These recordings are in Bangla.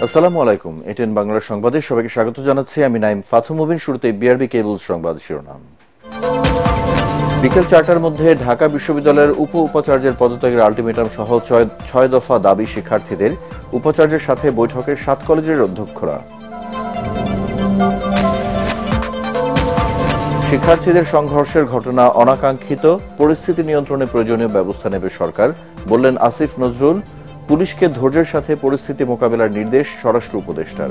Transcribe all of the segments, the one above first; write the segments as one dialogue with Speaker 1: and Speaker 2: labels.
Speaker 1: আসসালামু আলাইকুম। এটিএন বাংলার সংবাদে সবাইকে স্বাগত জানাচ্ছি। আমি নাইম ফাথু মুবিন। শুরুতে বিআরবি কেবল সংবাদ শিরোনাম। বিকেল 4টার মধ্যে ঢাকা বিশ্ববিদ্যালয়ের উপাচার্যের পদত্যাগের আলটিমেটাম সহ 6 দফা দাবি শিক্ষার্থীদের। উপাচার্যের সাথে বৈঠকে 7 কলেজের অধ্যক্ষরা। শিক্ষার্থীদের সংঘর্ষের ঘটনা অনাকাঙ্ক্ষিত, পরিস্থিতি নিয়ন্ত্রণে প্রয়োজনীয় ব্যবস্থা নেবে সরকার, বললেন আসিফ নজরুল। পুলিশকে ধৈর্যের সাথে পরিস্থিতি মোকাবেলার নির্দেশ স্বরাষ্ট্র উপদেষ্টার।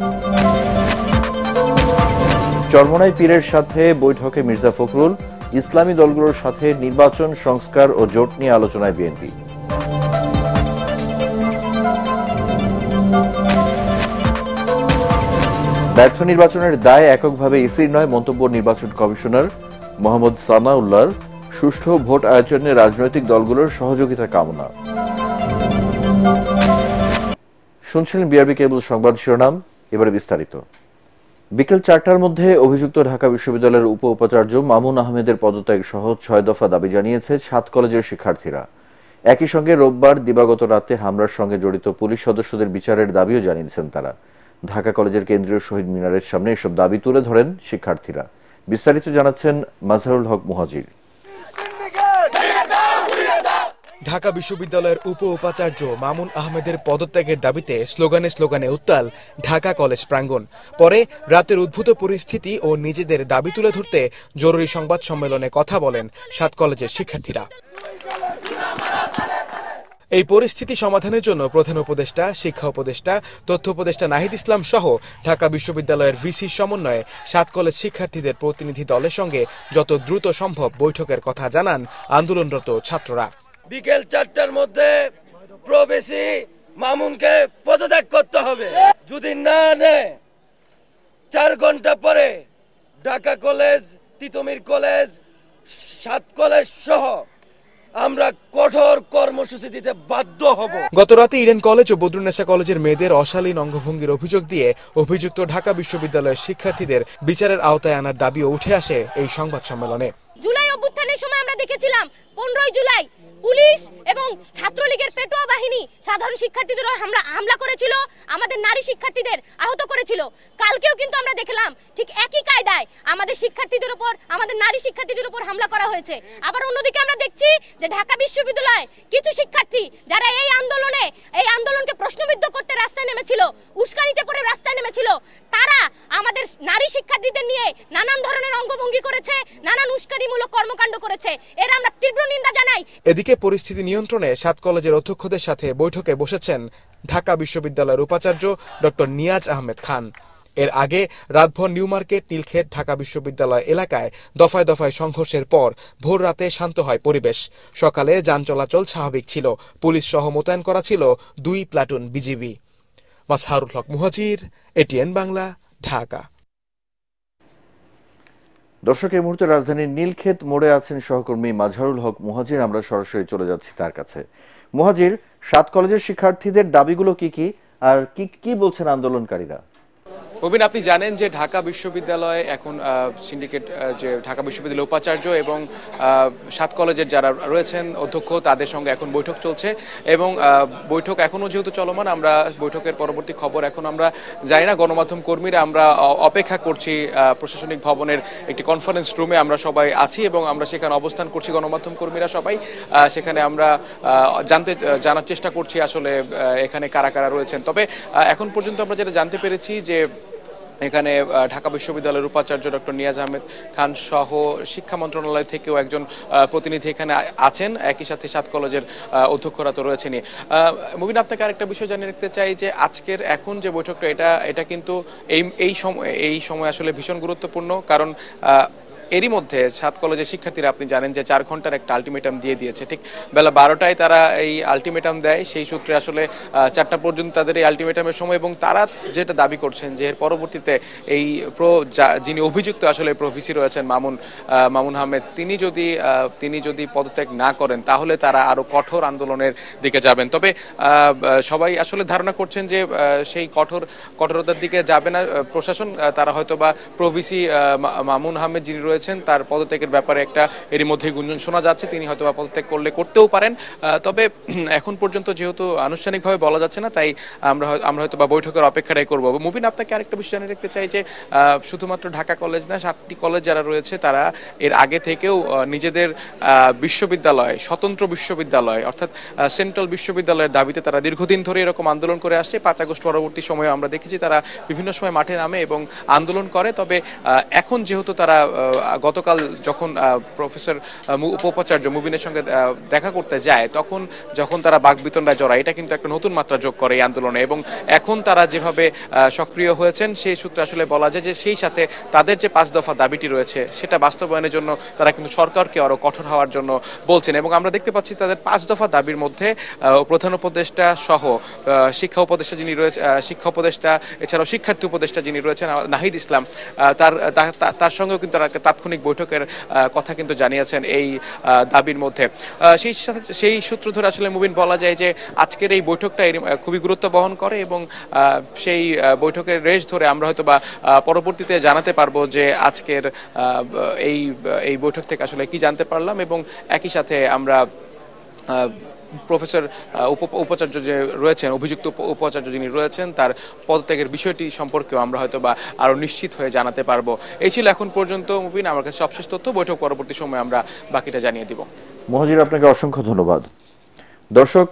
Speaker 1: চরমোনাই পীরের সাথে বৈঠকে মির্জা ফখরুল। ইসলামী দলগুলোর সাথে নির্বাচন সংস্কার ও জোট নিয়ে আলোচনায় বিএনপি। ব্যর্থ নির্বাচনের দায় এককভাবে ইসির নয়, মন্তব্য নির্বাচন কমিশনার মোহাম্মদ সানাউল্লাহর। সুষ্ঠু ভোট আয়োজনে রাজনৈতিক দলগুলোর সহযোগিতা কামনা। শুনছিলেন বিআরবি কেবল সংবাদ শিরোনাম, এবারে বিস্তারিত। বিকেল 4টার মধ্যে অভিযুক্ত ঢাকা বিশ্ববিদ্যালয়ের উপাচার্য মামুন আহমেদের পদত্যাগ সহ 6 দফা দাবি জানিয়েছে 7 কলেজের শিক্ষার্থীরা। একই সঙ্গে রোববার দিবাগত রাতে হামলার সঙ্গে জড়িত পুলিশ সদস্যদের বিচারের দাবিও জানিয়েছেন তারা। ঢাকা কলেজের কেন্দ্রীয় শহীদ মিনারের সামনে এসব দাবি তুলে ধরেন শিক্ষার্থীরা। বিস্তারিত জানাচ্ছেন মাজহারুল হক মুহাজির।
Speaker 2: ঢাকা বিশ্ববিদ্যালয়ের উপাচার্য মামুন আহমেদের পদত্যাগের দাবিতে স্লোগানে উত্তাল ঢাকা কলেজ প্রাঙ্গণ। পরে রাতের উদ্ভূত পরিস্থিতি ও নিজেদের দাবি তুলে ধরতে জরুরি সংবাদ সম্মেলনে কথা বলেন 7 কলেজের শিক্ষার্থীরা। এই পরিস্থিতি সমাধানের জন্য প্রধান উপদেষ্টা, শিক্ষা উপদেষ্টা, তথ্য উপদেষ্টা নাহিদ ইসলাম সহ ঢাকা বিশ্ববিদ্যালয়ের ভিসির সমন্বয়ে 7 কলেজ শিক্ষার্থীদের প্রতিনিধি দলের সঙ্গে যত দ্রুত সম্ভব বৈঠকের কথা জানান আন্দোলনরত ছাত্ররা।
Speaker 3: বিকেল 4টার মধ্যে প্রবেশী মামুনকে পদত্যাগ করতে হবে। যদি না নেয় 4 ঘন্টা পরে Dhaka college, Titumir college, 7 college সহ আমরা কঠোর কর্মসূচি দিতে বাধ্য হব।
Speaker 2: গতরাতে ইডেন কলেজ ও বদরুন্নেসা কলেজের মেয়েদের অশালীন অঙ্গভঙ্গির অভিযোগ দিয়ে অভিযুক্ত ঢাকা বিশ্ববিদ্যালয়ের শিক্ষার্থীদের বিচারের আওতায় আনার দাবিও উঠে আসে এই সংবাদ সম্মেলনে।
Speaker 4: জুলাই অভ্যুত্থানের সময় আমরা দেখেছিলাম 15ই জুলাই পুলিশ এবং ছাত্রলীগের পেটোয়া বাহিনী সাধারণ শিক্ষার্থীদের হামলা করেছিল, আমাদের নারী শিক্ষার্থীদের আহত করেছিল। কালকেও কিন্তু আমরা দেখলাম ঠিক একই কায়দায় আমাদের শিক্ষার্থীদের উপর, আমাদের নারী শিক্ষার্থীদের উপর হামলা করা হয়েছে। আবার অন্যদিকে আমরা দেখছি যে ঢাকা বিশ্ববিদ্যালয়ে কিছু শিক্ষার্থী যারা এই আন্দোলনকে প্রশ্নবিদ্ধ করতে রাস্তায় নেমেছিল, উস্কানিতে পড়ে রাস্তায় নেমেছিল, তারা আমাদের নারী শিক্ষার্থীদের নিয়ে নানান ধরনের অঙ্গভঙ্গি করেছে, নানান উস্কানিমূলক কর্মকাণ্ড করেছে। এর আমরা তীব্র নিন্দা জানাই।
Speaker 2: এদিকে পরিস্থিতি নিয়ন্ত্রণে 7 কলেজের অধ্যক্ষদের সাথে বৈঠকে বসেছেন ঢাকা বিশ্ববিদ্যালয়ের উপাচার্য ডক্টর নিয়াজ আহমেদ খান। এর আগে রাতভর নিউ মার্কেট, নীলক্ষেত, ঢাকা বিশ্ববিদ্যালয় এলাকায় দফায় দফায় সংঘর্ষের পর ভোর রাতে শান্ত হয় পরিবেশ। সকালে যান চলাচল স্বাভাবিক ছিল। পুলিশ সহ মোতায়েন করা ছিল 2 প্লাটুন বিজিবি। মাজহারুল হক মুহাজির, এটিএন বাংলা, ঢাকা।
Speaker 1: দর্শক, এই মুহূর্তে রাজধানীর নীলক্ষেত মোড়ে আছেন সহকর্মী মাজহারুল হক মুহাজির। আমরা সরাসরি চলে যাচ্ছি তার কাছে। মুহাজির, 7 কলেজের শিক্ষার্থীদের দাবিগুলো কি আর কি বলছেন আন্দোলনকারীরা?
Speaker 5: প্রবীণ, আপনি জানেন যে ঢাকা বিশ্ববিদ্যালয়ে এখন সিন্ডিকেট, যে ঢাকা বিশ্ববিদ্যালয়ের উপাচার্য এবং 7 কলেজের যারা রয়েছেন অধ্যক্ষ, তাদের সঙ্গে এখন বৈঠক চলছে এবং বৈঠক এখনও যেহেতু চলমান, আমরা বৈঠকের পরবর্তী খবর এখন আমরা জানি না। গণমাধ্যম কর্মীরা আমরা অপেক্ষা করছি প্রশাসনিক ভবনের একটি কনফারেন্স রুমে আমরা সবাই আছি এবং আমরা সেখানে অবস্থান করছি। গণমাধ্যম কর্মীরা সবাই সেখানে আমরা জানার চেষ্টা করছি আসলে এখানে কারা কারা রয়েছেন। তবে এখন পর্যন্ত আমরা যেটা জানতে পেরেছি যে এখানে ঢাকা বিশ্ববিদ্যালয়ের উপাচার্য ডক্টর নিয়াজ আহমেদ খান সহ শিক্ষা মন্ত্রণালয় থেকেও একজন প্রতিনিধি এখানে আছেন। একই সাথে 7 কলেজের অধ্যক্ষরা তো রয়েছেনই। মুবিন, আপনাকে আরেকটা বিষয় জানিয়ে রাখতে চাই যে আজকের এখন যে বৈঠকটা এটা কিন্তু এই সময় আসলে ভীষণ গুরুত্বপূর্ণ। কারণ এরই মধ্যে 7 কলেজের শিক্ষার্থীরা, আপনি জানেন যে 4 ঘন্টার একটা আলটিমেটাম দিয়ে দিয়েছে। ঠিক বেলা 12টায় তারা এই আলটিমেটাম দেয়। সেই সূত্রে আসলে 4টা পর্যন্ত তাদের এই আলটিমেটামের সময় এবং তারা যেটা দাবি করছেন যে এর পরবর্তীতে এই যিনি অভিযুক্ত আসলে ভিসি রয়েছেন মামুন আহমেদ, তিনি যদি পদত্যাগ না করেন তাহলে তারা আরো কঠোর আন্দোলনের দিকে যাবেন। তবে সবাই আসলে ধারণা করছেন যে সেই কঠোরতার দিকে যাবে না প্রশাসন। তারা হয়তো বা ভিসি মামুন আহমেদ যিনি রয়েছেন তার পদত্যাগের ব্যাপারে একটা এরই মধ্যেই গুঞ্জন শোনা যাচ্ছে, তিনি হয়তো পদত্যাগ করতেও পারেন। তবে এখন পর্যন্ত যেহেতু আনুষ্ঠানিকভাবে বলা যাচ্ছে না, তাই আমরা হয়তো বৈঠকের অপেক্ষাটাই করবো। মুবিন, আপনাকে আরেকটা বিষয় জানিয়ে রাখতে চাই যে শুধুমাত্র ঢাকা কলেজ না, 7টি কলেজ যারা রয়েছে তারা এর আগে থেকেও নিজেদের বিশ্ববিদ্যালয়, স্বতন্ত্র বিশ্ববিদ্যালয় অর্থাৎ সেন্ট্রাল বিশ্ববিদ্যালয়ের দাবিতে তারা দীর্ঘদিন ধরে এরকম আন্দোলন করে আসছে। 5 আগস্ট পরবর্তী সময়ে আমরা দেখেছি তারা বিভিন্ন সময় মাঠে নামে এবং আন্দোলন করে। তবে এখন যেহেতু তারা গতকাল যখন প্রফেসর উপাচার্য মুবিনের সঙ্গে দেখা করতে যায়, তখন যখন তারা বাকবিতণ্ডায় জড়ায়, এটা কিন্তু একটা নতুন মাত্রা যোগ করে এই আন্দোলনে। এবং এখন তারা যেভাবে সক্রিয় হয়েছেন সেই সূত্রে আসলে বলা যায় যে সেই সাথে তাদের যে 5 দফা দাবিটি রয়েছে সেটা বাস্তবায়নের জন্য তারা কিন্তু সরকারকে আরো কঠোর হওয়ার জন্য বলছেন। এবং আমরা দেখতে পাচ্ছি তাদের 5 দফা দাবির মধ্যে প্রধান উপদেষ্টা সহ শিক্ষা উপদেষ্টা এছাড়াও শিক্ষার্থী উপদেষ্টা যিনি রয়েছেন নাহিদ ইসলাম, তার সঙ্গেও কিন্তু তারা তাৎক্ষণিক বৈঠকের কথা কিন্তু জানিয়েছেন এই দাবির মধ্যে। সেই সূত্র ধরে আসলে মুবিন বলা যায় যে আজকের এই বৈঠকটা খুবই গুরুত্ব বহন করে এবং সেই বৈঠকের রেশ ধরে আমরা হয়তো বা পরবর্তীতে জানাতে পারবো যে আজকের এই বৈঠক থেকে আসলে কি জানতে পারলাম। এবং একই সাথে আমরা প্রফেসর উপাচার্য যে রয়েছেন, অভিযুক্ত উপাচার্য যিনি রয়েছেন, তার পদত্যাগের বিষয়টি সম্পর্কেও আমরা হয়তো বা আরো নিশ্চিত হয়ে জানাতে পারবো। এই ছিল এখন পর্যন্ত মুবিন আমার কাছে সবশেষ তথ্য। বৈঠক পরবর্তী সময়ে আমরা বাকিটা জানিয়ে দিব।
Speaker 1: মহাজির, আপনাকে অসংখ্য ধন্যবাদ। দর্শক,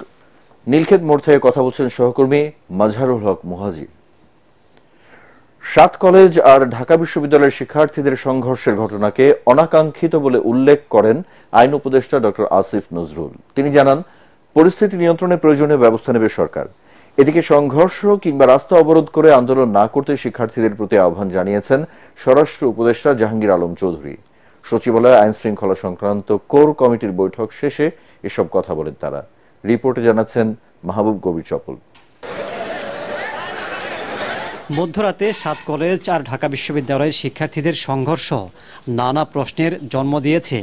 Speaker 1: নীলক্ষেত মোড় থেকে কথা বলছেন সহকর্মী মাজহারুল হক মুহাজির। 7 কলেজ আর ঢাকা বিশ্ববিদ্যালয়ের শিক্ষার্থীদের সংঘর্ষের ঘটনাকে অনাকাঙ্ক্ষিত বলে উল্লেখ করেন আইন উপদেষ্টা ডক্টর আসিফ নজরুল। তিনি জানান, পরিস্থিতি নিয়ন্ত্রণে প্রয়োজনীয় ব্যবস্থা নেবে সরকার। এদিকে সংঘর্ষ কিংবা রাস্তা অবরোধ করে আন্দোলন না করতে শিক্ষার্থীদের প্রতি আহ্বান জানিয়েছেন স্বরাষ্ট্র উপদেষ্টা জাহাঙ্গীর আলম চৌধুরী। সচিবালয়ে আইন শৃঙ্খলা সংক্রান্ত কোর কমিটির বৈঠক শেষে এসব কথা বলেন তারা। রিপোর্টে জানাচ্ছেন মাহবুব কবির চপল।
Speaker 6: মধ্যরাতে 7 কলেজ আর ঢাকা বিশ্ববিদ্যালয়ের শিক্ষার্থীদের সংঘর্ষ নানা প্রশ্নের জন্ম দিয়েছে।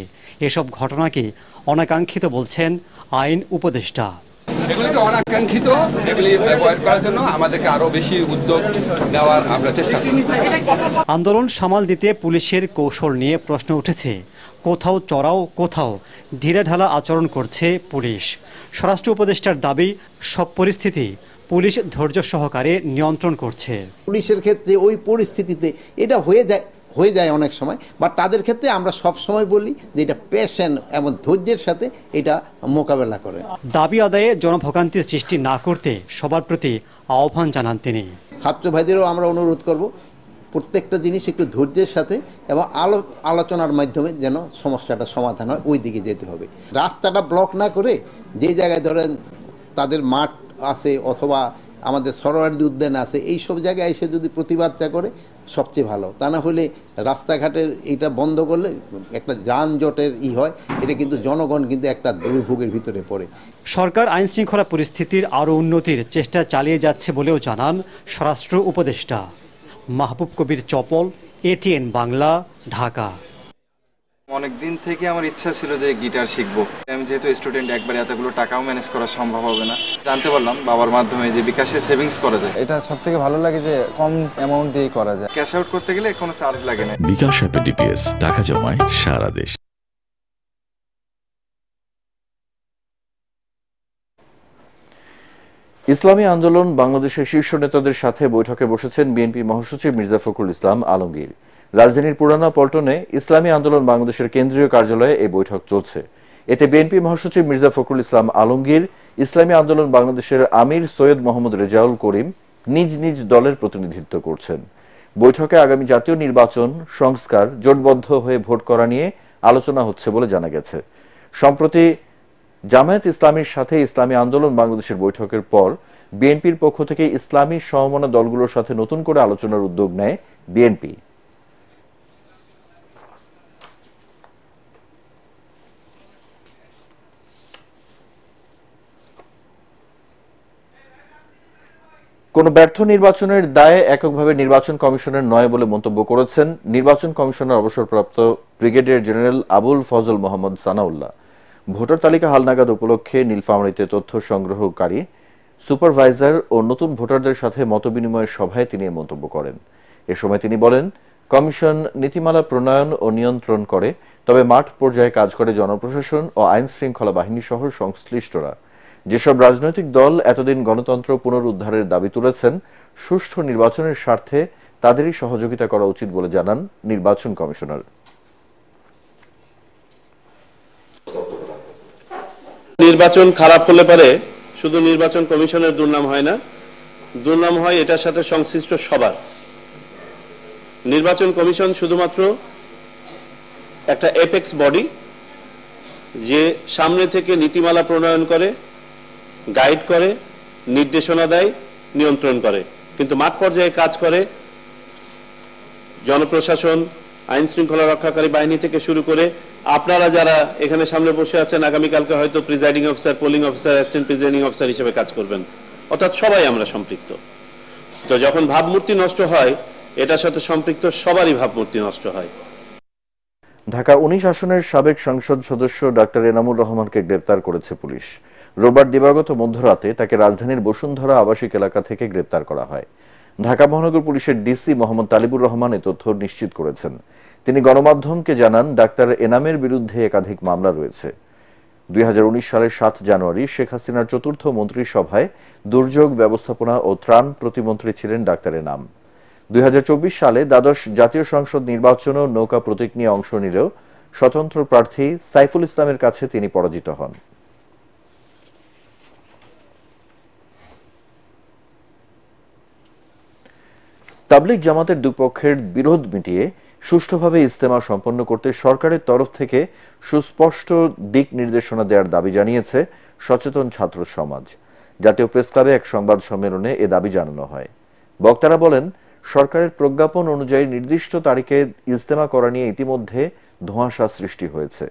Speaker 6: এসব ঘটনাকে অনাকাঙ্ক্ষিত বলছেন আইন উপদেষ্টা।
Speaker 7: এগুলিকে অনাকাঙ্ক্ষিত, এগুলি ব্যবহার করার জন্য আমাদেরকে আরো বেশি উদ্যোগ নেওয়ার আমরা চেষ্টা করি।
Speaker 6: আন্দোলন সামাল দিতে পুলিশের কৌশল নিয়ে প্রশ্ন উঠেছে। কোথাও চড়াও, কোথাও ঢিলেঢালা আচরণ করছে পুলিশ। স্বরাষ্ট্র উপদেষ্টার দাবি, সব পরিস্থিতি পুলিশ ধৈর্য সহকারে নিয়ন্ত্রণ করছে।
Speaker 8: পুলিশের ক্ষেত্রে ওই পরিস্থিতিতে এটা হয়ে যায় অনেক সময়, বা তাদের ক্ষেত্রে আমরা সব সময় বলি যে এটা পেশেন্ট এবং ধৈর্যের সাথে এটা মোকাবেলা করে।
Speaker 6: দাবি আদায়ে জনভোগান্তির সৃষ্টি না করতে সবার প্রতি আহ্বান জানান তিনি।
Speaker 8: ছাত্র ভাইদেরও আমরা অনুরোধ করব প্রত্যেকটা জিনিস একটু ধৈর্যের সাথে এবং আলোচনার মাধ্যমে যেন সমস্যাটা সমাধান হয়, ওই দিকে যেতে হবে। রাস্তাটা ব্লক না করে যে জায়গায় ধরেন তাদের মাঠ আছে অথবা আমাদের সরোয়ার্দী উদ্যান আছে, এই সব জায়গায় এসে যদি প্রতিবাদটা করে সবচেয়ে ভালো। তা না হলে রাস্তাঘাটের এটা বন্ধ করলে একটা যানজটের হয়, এটা কিন্তু জনগণ কিন্তু একটা দুর্ভোগের ভিতরে পড়ে।
Speaker 6: সরকার আইন শৃঙ্খলা পরিস্থিতির আরও উন্নতির চেষ্টা চালিয়ে যাচ্ছে বলেও জানান স্বরাষ্ট্র উপদেষ্টা। মাহবুব কবির চপল, ATN বাংলা, ঢাকা।
Speaker 9: অনেক দিন থেকে আমার ইচ্ছা ছিল যে গিটার শিখবো। আমি যেহেতু স্টুডেন্ট, একবারে এতগুলো টাকাও ম্যানেজ করা সম্ভব হবে না। জানতে পারলাম বাবার মাধ্যমে যে বিকাশে সেভিংস করা যায়।
Speaker 10: এটা সবথেকে ভালো লাগে যে কম অ্যামাউন্ট দিয়ে করা যায়।
Speaker 9: ক্যাশ আউট করতে গেলে কোনো চার্জ লাগে না।
Speaker 11: বিকাশ অ্যাপে ডিপিএস টাকা জমায় সারা দেশ।
Speaker 1: ইসলামী আন্দোলন বাংলাদেশের শীর্ষ নেতাদের সাথে বৈঠকে বসেছেন বিএনপি মহাসচিব মির্জা ফখরুল ইসলাম আলমগীর। রাজধানীর পুরানা পল্টনে ইসলামী আন্দোলন বাংলাদেশের কেন্দ্রীয় কার্যালয়ে এই বৈঠক চলছে। এতে বিএনপি মহাসচিব মির্জা ফখরুল ইসলাম আলমগীর, ইসলামী আন্দোলন বাংলাদেশের আমির সৈয়দ মোহাম্মদ রেজাউল করিম নিজ নিজ দলের প্রতিনিধিত্ব করছেন। বৈঠকে আগামী জাতীয় নির্বাচন, সংস্কার, জোটবদ্ধ হয়ে ভোট করা নিয়ে আলোচনা হচ্ছে বলে জানা গেছে। সম্প্রতি জামায়াত ইসলামীর সাথে ইসলামী আন্দোলন বাংলাদেশের বৈঠকের পর বিএনপির পক্ষ থেকে ইসলামী সমমনা দলগুলোর সাথে নতুন করে আলোচনার উদ্যোগ নেয় বিএনপি। কোন ব্যর্থ নির্বাচনের দায়ে এককভাবে নির্বাচন কমিশনের নয় বলে মন্তব্য করেছেন নির্বাচন কমিশনের অবসরপ্রাপ্ত brigadier general Abul Fazal Mohammad Sanaullah. Voter তালিকা হালনাগাদ উপলক্ষে নীলফামারীতে তথ্য সংগ্রহকারী সুপারভাইজার ও নতুন ভোটারদের সাথে মতবিনিময়ের সভায় তিনি মন্তব্য করেন। এ সময় তিনি বলেন, কমিশন নীতিমালা প্রণয়ন ও নিয়ন্ত্রণ করে, তবে মাঠ পর্যায়ে কাজ করে জনপ্রশাসন ও আইন শৃঙ্খলা বাহিনী সহ সংশ্লিষ্টরা। যেসব রাজনৈতিক দল এতদিন গণতন্ত্র পুনরুদ্ধারের দাবি তুলেছেন, সুষ্ঠু নির্বাচনের স্বার্থে তাদেরই সহযোগিতা করা উচিত বলে জানান নির্বাচন কমিশনার।
Speaker 12: নির্বাচন খারাপ হলে পারে শুধু নির্বাচন কমিশনের দুর্নাম হয় না, দুর্নাম হয় এটার সাথে সংশ্লিষ্ট সবার। নির্বাচন কমিশন শুধুমাত্র একটা এপেক্স বডি যে সামনে থেকে নীতিমালা প্রণয়ন করে, গাইড করে, নির্দেশনা দেয়, নিয়ন্ত্রণ করে, কিন্তু মাঠ পর্যায়ে কাজ করে জনপ্রশাসন, আইন শৃঙ্খলা রক্ষাকারী বাহিনী থেকে শুরু করে আপনারা যারা এখানে সামনে বসে আছেন, আগামীকালকে হয়তো presiding officer, polling officer, assistant presiding officer হিসেবে কাজ করবেন, অর্থাৎ সবাই আমরা সম্পৃক্ত। তো যখন ভাবমূর্তি নষ্ট হয়, এটার সাথে সম্পৃক্ত সবারই ভাবমূর্তি নষ্ট হয়।
Speaker 1: ঢাকা 19 আসনের সাবেক সংসদ সদস্য ডাক্তার এনামুর রহমানকে গ্রেপ্তার করেছে পুলিশ। রোববার দিবাগত মধ্যরাতে তাকে রাজধানীর বসুন্ধরা আবাসিক এলাকা থেকে গ্রেপ্তার করা হয়। ঢাকা মহানগর পুলিশের ডিসি মোহাম্মদ তালিবুর রহমান এ তথ্য নিশ্চিত করেছেন। তিনি গণমাধ্যমকে জানান, ডাক্তার এনামের বিরুদ্ধে একাধিক মামলা রয়েছে। 2019 সালের 7 জানুয়ারি শেখ হাসিনার চতুর্থ মন্ত্রিসভায় দুর্যোগ ব্যবস্থাপনা ও ত্রাণ প্রতিমন্ত্রী ছিলেন ডাক্তার এনাম। 2024 সালে দ্বাদশ জাতীয় সংসদ নির্বাচনেও নৌকা প্রতীক নিয়ে অংশ নিলেও স্বতন্ত্র প্রার্থী সাইফুল ইসলামের কাছে তিনি পরাজিত হন। তাবলিগ জামাতের দুপক্ষের বিরোধ মিটিয়ে সুষ্ঠুভাবে ইজতেমা সম্পন্ন করতে সরকারের তরফ থেকে সুস্পষ্ট দিক নির্দেশনা দেওয়ার দাবি জানিয়েছে সচেতন ছাত্র সমাজ। জাতীয় প্রেস ক্লাবে এক সংবাদ সম্মেলনে এ দাবি জানানো হয়। বক্তারা বলেন, সরকারের প্রজ্ঞাপন অনুযায়ী নির্দিষ্ট তারিখে ইজতেমা করা নিয়ে ইতিমধ্যে ধোঁয়াশা সৃষ্টি হয়েছে,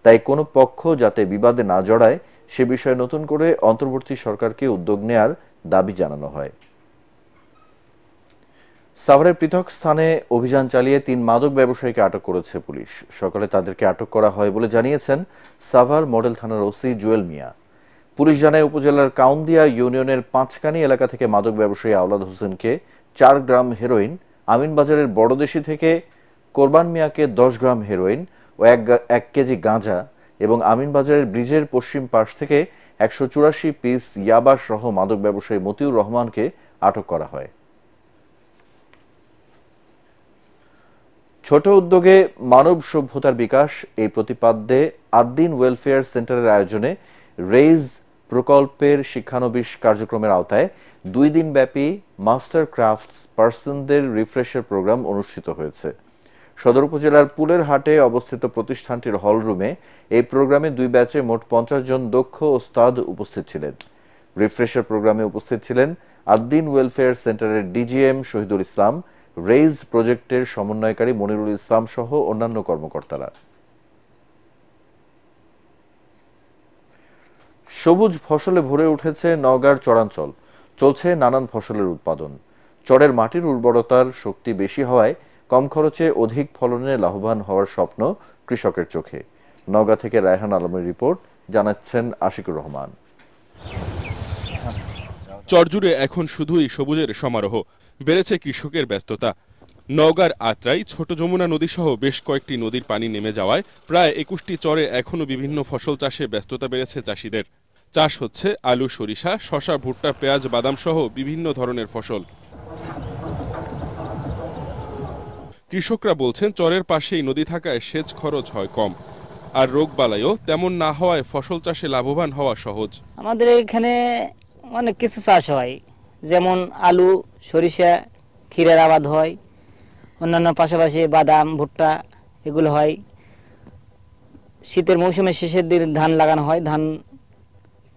Speaker 1: তাই কোনো পক্ষ যাতে বিবাদে না জড়ায় সে বিষয়ে নতুন করে অন্তর্বর্তী সরকারকে উদ্যোগ নেয়ার দাবি জানানো হয়। সাভারের পৃথক স্থানে অভিযান চালিয়ে 3 মাদক ব্যবসায়ীকে আটক করেছে পুলিশ। সকালে তাদেরকে আটক করা হয় বলে জানিয়েছেন সাভার মডেল থানার ওসি জুয়েল মিয়া। পুলিশ জানায়, উপজেলার কাউন্দিয়া ইউনিয়নের পাঁচকানি এলাকা থেকে মাদক ব্যবসায়ী আওলাদ হোসেনকে 4 গ্রাম হেরোইন, আমিনবাজারের বড়দেশি থেকে কোরবান মিয়াকে 10 গ্রাম হেরোইন ও 1 কেজি গাঁজা এবং আমিনবাজারের ব্রিজের পশ্চিম পাশ থেকে 184 পিস ইয়াবা সহ মাদক ব্যবসায়ী মতিউর রহমানকে আটক করা হয়। ছোট উদ্যোগে মানব সভ্যতার বিকাশ এই প্রতিপাদ্যে আদ্দিন ওয়েলফেয়ার সেন্টারের আয়োজনে রেইজ প্রকল্পের শিক্ষানবিশ কার্যক্রমের আওতায় 2 দিন ব্যাপী মাস্টার ক্রাফটস পার্সনদের রিফ্রেশের প্রোগ্রাম অনুষ্ঠিত হয়েছে। সদর উপজেলার পুলের হাটে অবস্থিত প্রতিষ্ঠানটির হল রুমে এই প্রোগ্রামে 2 ব্যাচে মোট 50 জন দক্ষ ওস্তাদ উপস্থিত ছিলেন। রিফ্রেশের প্রোগ্রামে উপস্থিত ছিলেন আদ্দিন ওয়েলফেয়ার সেন্টারের ডিজিএম শহীদুল ইসলাম, রেইজ প্রজেক্টের সমন্বয়কারী মনিরুল ইসলাম সহ অন্যান্য কর্মকর্তারা। সবুজ ফসলে ভরে উঠেছে নওগাঁর চরাঞ্চল। চলছে নানান ফসলের উৎপাদন। চরের মাটির উর্বরতার শক্তি বেশি হওয়ায় কম খরচে অধিক ফলনে লাভবান হওয়ার স্বপ্ন কৃষকের চোখে। নওগাঁ থেকে রায়হান আলমের রিপোর্ট, জানাচ্ছেন আশিকুর রহমান।
Speaker 13: চরজুড়ে এখন শুধুই সবুজের সমারোহ, বেড়েছে কৃষকের ব্যস্ততা। নওগাঁর আত্রাই, ছোট যমুনা নদী সহ বেশ কয়েকটি নদীর পানি নেমে যাওয়ায় প্রায় 21টি চরে এখনো বিভিন্ন ফসল চাষে ব্যস্ততা বেড়েছে চাষিদের। চাষ হচ্ছে আলু, সরিষা, শসা, ভুট্টা, পেঁয়াজ, বাদাম সহ বিভিন্ন ধরনের ফসল। কৃষকরা বলছেন, চরের পাশেই নদী থাকায় সেচ খরচ হয় কম, আর রোগবালাইও তেমন না হওয়ায় ফসল চাষে লাভবান হওয়া সহজ।
Speaker 14: আমাদের এখানে অনেক কিছু চাষ হয়, যেমন আলু, সরিষা, ক্ষীরের আবাদ হয়, অন্যান্য পাশাপাশি বাদাম, ভুট্টা এগুলো হয়। শীতের মৌসুমে শেষের দিন ধান লাগানো হয়, ধান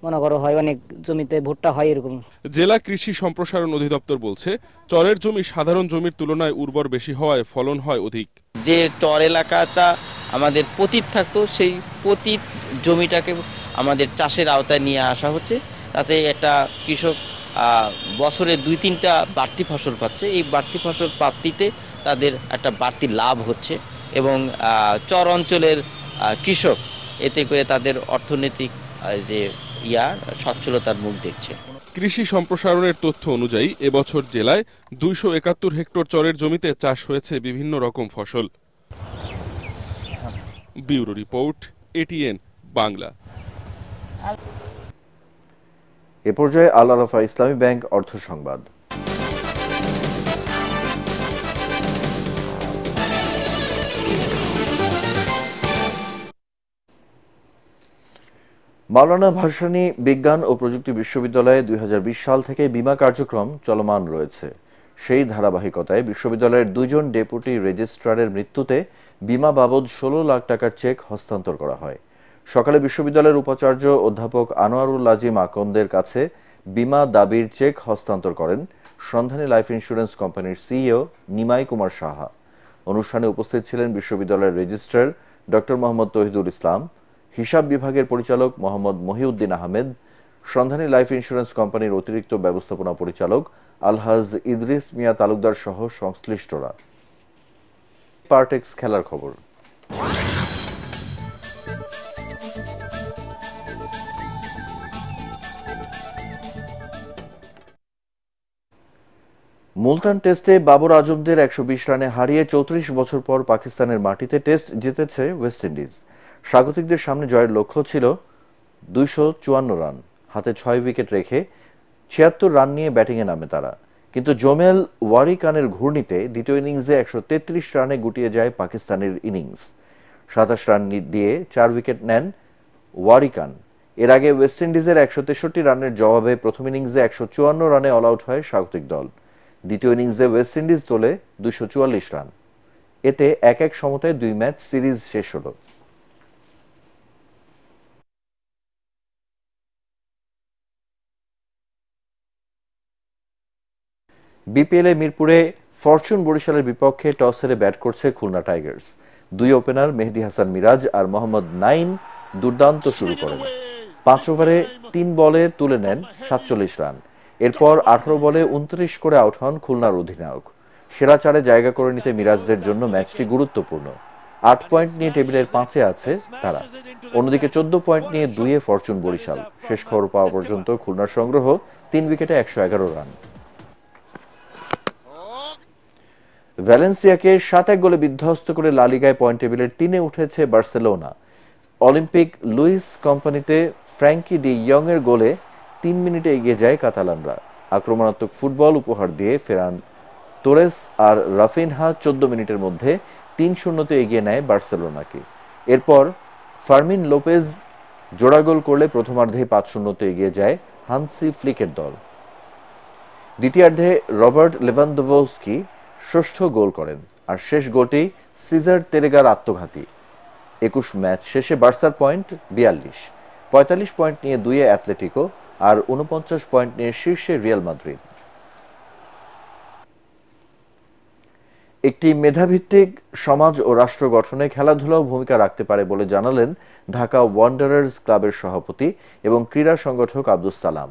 Speaker 14: মনে করো হয়, অনেক জমিতে ভুট্টা হয় এরকম।
Speaker 13: জেলা কৃষি সম্প্রসারণ অধিদপ্তর বলছে, চরের জমি সাধারণ জমির তুলনায় উর্বর বেশি হওয়ায় ফলন হয় অধিক।
Speaker 15: যে চর এলাকাটা আমাদের পতিত থাকতো, সেই পতিত জমিটাকে আমাদের চাষের আওতায় নিয়ে আসা হচ্ছে, তাতে একটা কৃষক বছরে 2-3টা বাড়তি ফসল পাচ্ছে। এই বাড়তি ফসল প্রাপ্তিতে তাদের একটা বাড়তি লাভ হচ্ছে এবং চর অঞ্চলের কৃষক এতে করে তাদের অর্থনৈতিক যে সচ্ছলতার মুখ দেখছে।
Speaker 13: কৃষি সম্প্রসারণের তথ্য অনুযায়ী এবছর জেলায় 271 হেক্টর চরের জমিতে চাষ হয়েছে বিভিন্ন রকম ফসল। Bureau report, ATN Bangla.
Speaker 1: এ পর্যায়ে আল আরাফা ইসলামী ব্যাংক অর্থ সংবাদ। মাওলানা ভাসানী বিজ্ঞান ও প্রযুক্তি বিশ্ববিদ্যালয়ে 2020 সাল থেকে বীমা কার্যক্রম চলমান রয়েছে। সেই ধারাবাহিকতায় বিশ্ববিদ্যালয়ের 2 জন ডেপুটি রেজিস্ট্রারের মৃত্যুতে বীমা বাবদ 16 লাখ টাকার চেক হস্তান্তর করা হয়। সকালে বিশ্ববিদ্যালয়ের উপাচার্য অধ্যাপক আনোয়ারুল আজিম আকন্দের কাছে বীমা দাবির চেক হস্তান্তর করেন সন্ধানী লাইফ ইন্স্যুরেন্স কোম্পানির সিইও নিমাই কুমার সাহা। অনুষ্ঠানে উপস্থিত ছিলেন বিশ্ববিদ্যালয়ের রেজিস্ট্রার ডক্টর মোহাম্মদ তৌহিদুল ইসলাম, হিসাব বিভাগের পরিচালক মোহাম্মদ মহিউদ্দিন আহমেদ, সন্ধানী লাইফ ইন্স্যুরেন্স কোম্পানির অতিরিক্ত ব্যবস্থাপনা পরিচালক আলহাজ ইদ্রিস মিয়া তালুকদার সহ সংশ্লিষ্টরা। পার্টেক্স খেলার খবর। মুলতান টেস্টে বাবর আজমদের 120 রানে হারিয়ে 34 বছর পর পাকিস্তানের মাটিতে টেস্ট জিতেছে ওয়েস্ট ইন্ডিজ। স্বাগতিকদের সামনে জয়ের লক্ষ্য ছিল 254 রান, হাতে 6 উইকেট রেখে 76 রান নিয়ে ব্যাটিংয়ে নামে তারা। কিন্তু জোমেল ওয়ারিকানের ঘূর্ণিতে দ্বিতীয় ইনিংসে 133 রানে গুটিয়ে যায় পাকিস্তানের ইনিংস। 27 রান দিয়ে 4 উইকেট নেন ওয়ারিকান। এর আগে ওয়েস্ট ইন্ডিজের 163 রানের জবাবে প্রথম ইনিংসে 154 রানে অল আউট হয় স্বাগতিক দল। দ্বিতীয় ইনিংসে ওয়েস্ট ইন্ডিজ তোলে 244 রান। এতে 1-1 সমতায় 2 ম্যাচ সিরিজ শেষ হলো। বিপিএলে মিরপুরে ফরচুন বরিশালের বিপক্ষে টস হেরে ব্যাট করছে খুলনা টাইগার্স। 2 ওপেনার মেহেদী হাসান মিরাজ আর মোহাম্মদ নাইম দুর্দান্ত শুরু করেন। 5 ওভারে 3 বলে তুলে নেন 47 রান। এরপর 18 বলে 29 করে আউট হন খুলনার অধিনায়ক। সেরা 4-এ জায়গা করে নিতে মিরাজদের জন্য ম্যাচটি গুরুত্বপূর্ণ। 8 পয়েন্ট নিয়ে টেবিলের 5-এ আছে তারা। অন্যদিকে 14 পয়েন্ট নিয়ে 2-এ ফরচুন বরিশাল। শেষ খবর পাওয়া পর্যন্ত খুলনার সংগ্রহ 3 উইকেটে 111 রান। ভ্যালেন্সিয়াকে 7-1 গোলে বিধ্বস্ত করে লা লিগায় পয়েন্ট টেবিলের 3-এ উঠেছে বার্সেলোনা। অলিম্পিক লুইস কোম্পানিতে ফ্র্যাঙ্কি ডি ইয়ং এর গোলে 3 মিনিটে এগিয়ে যায় কাতালানরা। আক্রমণাত্মক ফুটবল উপহার দিয়ে ফেরান তোরেস আর রাফিনহা 14 মিনিটের মধ্যে 3-0-তে এগিয়ে নেয় বার্সেলোনাকে। এরপর ফার্মিন লোপেজ জোড়া গোল করলে প্রথমার্ধে 5-0-তে এগিয়ে যায় হানসি ফ্লিকের দল। দ্বিতীয়ার্ধে রবার্ট লেভানডোভস্কি ষষ্ঠ গোল করেন, আর শেষ গোলটি সিজার তেরেগার আত্মঘাতী। 21 ম্যাচ শেষে বার্সার পয়েন্ট 42, 45 পয়েন্ট নিয়ে 2-এ অ্যাথলেটিকো আর 49 পয়েন্ট নিয়ে শীর্ষে রিয়াল মাদ্রিদ। একটি মেধাভিত্তিক সমাজ ও রাষ্ট্র গঠনে খেলাধুলাও ভূমিকা রাখতে পারে বলে জানালেন ঢাকা ওয়ান্ডারার্স ক্লাবের সভাপতি এবং ক্রীড়া সংগঠক আব্দুস সালাম।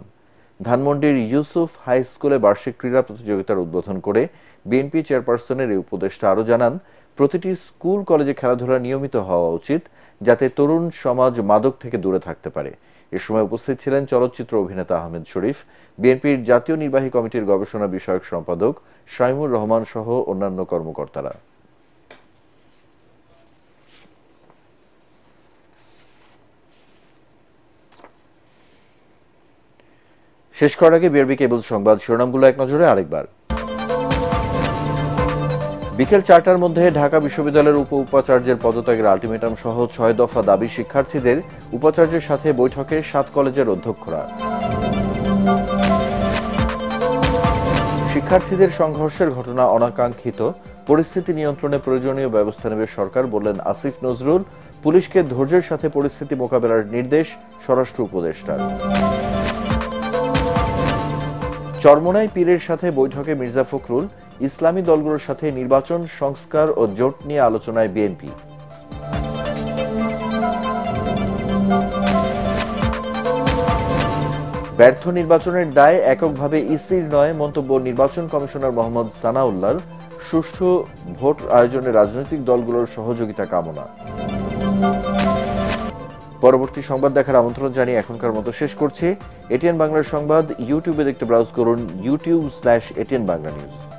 Speaker 1: ধানমন্ডির ইউসুফ হাই স্কুলে বার্ষিক ক্রীড়া প্রতিযোগিতার উদ্বোধন করে বিএনপি চেয়ারপারসনের এই উপদেষ্টা আরও জানান, প্রতিটি স্কুল কলেজে খেলাধুলা নিয়মিত হওয়া উচিত, যাতে তরুণ সমাজ মাদক থেকে দূরে থাকতে পারে। এ সময় উপস্থিত ছিলেন চলচ্চিত্র অভিনেতা আহমেদ শরীফ, বিএনপির জাতীয় নির্বাহী কমিটির গবেষণা বিষয়ক সম্পাদক শাইমুর রহমান সহ অন্যান্য কর্মকর্তারা। শেষ করার আগে বিআরবি কেবল সংবাদ শিরোনামগুলো এক নজরে আরেকবার। বিকেল 4টার মধ্যে ঢাকা বিশ্ববিদ্যালয়ের উপাচার্যের পদত্যাগের আলটিমেটাম সহ 6 দফা দাবি শিক্ষার্থীদের উপাচার্যের সাথে বৈঠকে 7 কলেজের অধ্যক্ষরা। শিক্ষার্থীদের সংঘর্ষের ঘটনা অনাকাঙ্ক্ষিত, পরিস্থিতি নিয়ন্ত্রণে প্রয়োজনীয় ব্যবস্থা নেবে সরকার, বললেন আসিফ নজরুল। পুলিশকে ধৈর্যের সাথে পরিস্থিতি মোকাবেলার নির্দেশ স্বরাষ্ট্র উপদেষ্টার। চরমোনাই পীরের সাথে বৈঠকে মির্জা ফখরুল, ইসলামী দলগুলোর সাথে নির্বাচন সংস্কার ও জোট নিয়ে আলোচনায় বিএনপি। ব্যর্থ নির্বাচনের দায় এককভাবে ইসির নয়, মন্তব্য নির্বাচন কমিশনার মোহাম্মদ সানাউল্লাহর। সুষ্ঠু ভোট আয়োজনে রাজনৈতিক দলগুলোর সহযোগিতা কামনা। পরবর্তী সংবাদ দেখার আমন্ত্রণ জানিয়ে এখনকার মতো শেষ করছি। এটিএন বাংলার সংবাদ ইউটিউবে দেখতে ব্রাউজ করুন youtube/ATN Bangla News।